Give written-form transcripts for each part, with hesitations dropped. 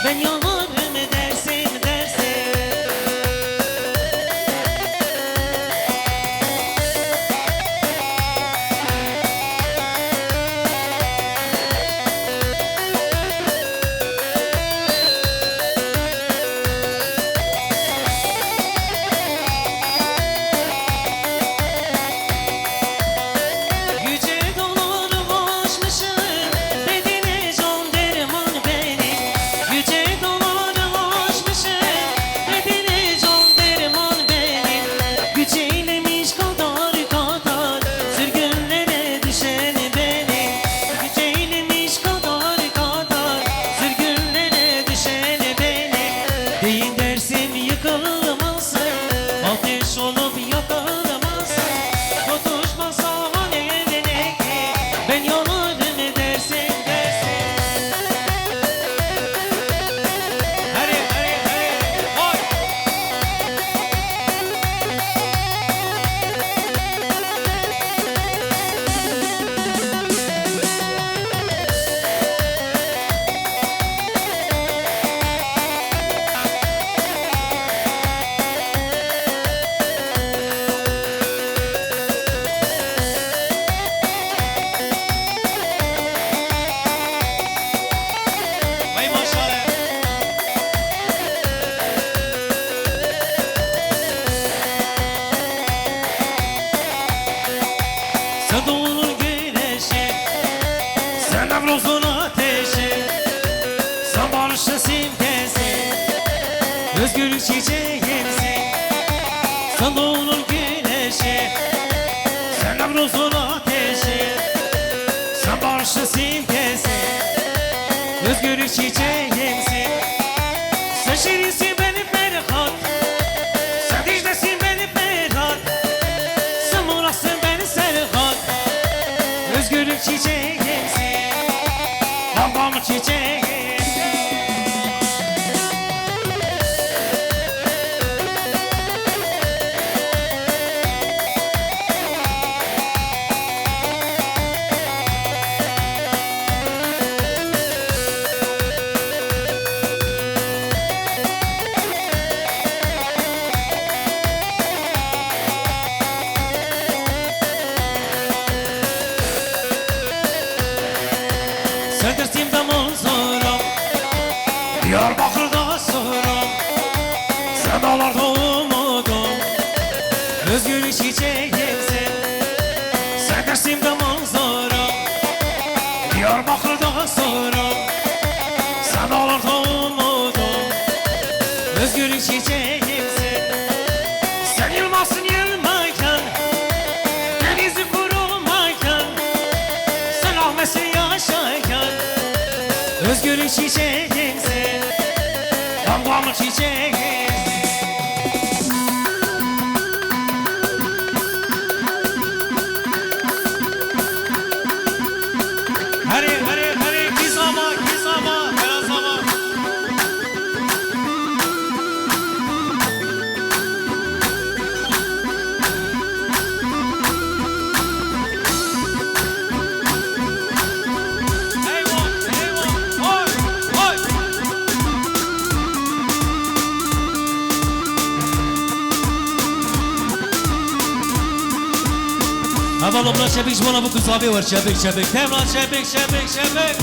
ben yanarım dersin dersin. Yüce dolarım aşmışım, bedene can derman benim. Yüce dolarım aşmışım, bedene can derman benim. Güç eylemiş kadar kadar, sürgünlere düşen benim. Güç eylemiş kadar kadar, sürgünlere düşen benim. Deyin dersim yıkılmasın, ateş olup yakılmasın. Tutuşmasa alevine ki, ben yanarım dersin dersin. Hadi hadi hadi oy. Vay maşallah. Sen doğunun güneşi, sen Nevruz'un ateşi, sen barışın simgesi, özgürlük çiçeğimsin. Sen doğunun güneşi, sen Nevruz'un ateşi, sen barışın simgesi, özgürlük çiçeğimsin. Sen şirinsin benim Ferhat, sen Dicle'sin benim Ferhat, sen Murat'sın benim Serhat, özgürlük çiçeğimsin, babamın çiçeğimsin. Sen dersimde manzaram, Diyarbakır'da soram, sen dağlarda umudum, özgürlük çiçeğimsin. Sen dersimde manzaram, Diyarbakır'da soram, sen dağlarda umudum, özgürlük çiçeğimsin. Sen yılmazsın yılmayken, denizi kurumayken, sen Ahmet'sin yaşayken, özgürlük çiçeğimsin, damgamın çiçeğimsin. Hadi hadi hadi kizama kizama kazama. Eyvah eyvah oy oy. Hava lobla çebik bana bu kız abi var çebik çebik. Temla çebik çebik çebik.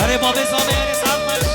Hadi babes abi yani sarmış.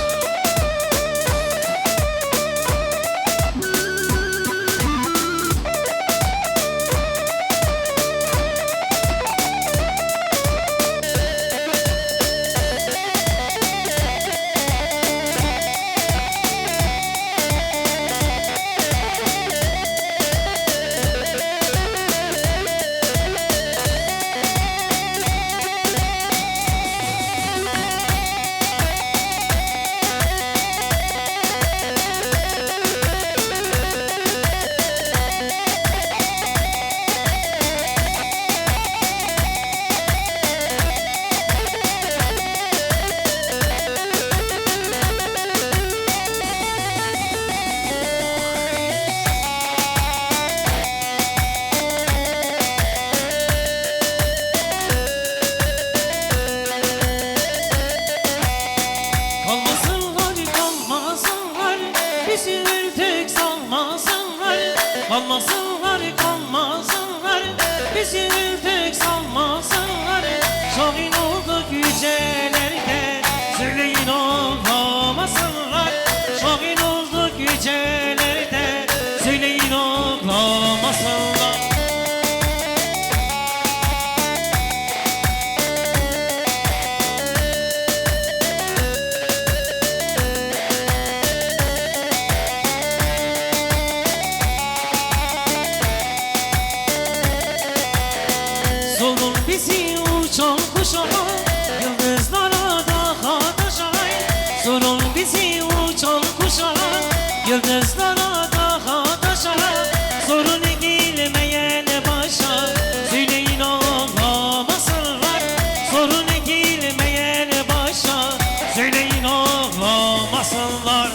kalmasınlar, kalmasınlar. Bizi pek salmasınlar. Şahin olduk yücelerde, söyleyin ağlamasınlar. Şahin olduk yücelerde, söyleyin ağlamasınlar. Solun bizi uçan kuşa, yıldızlara daha taşay. Solun bizi uçan kuşa, yıldızlara daha taşay. Sorun ekilmeyen başa, söyleyin ağlamasınlar. Sorun ekilmeyen başa, söyleyin ağlamasınlar.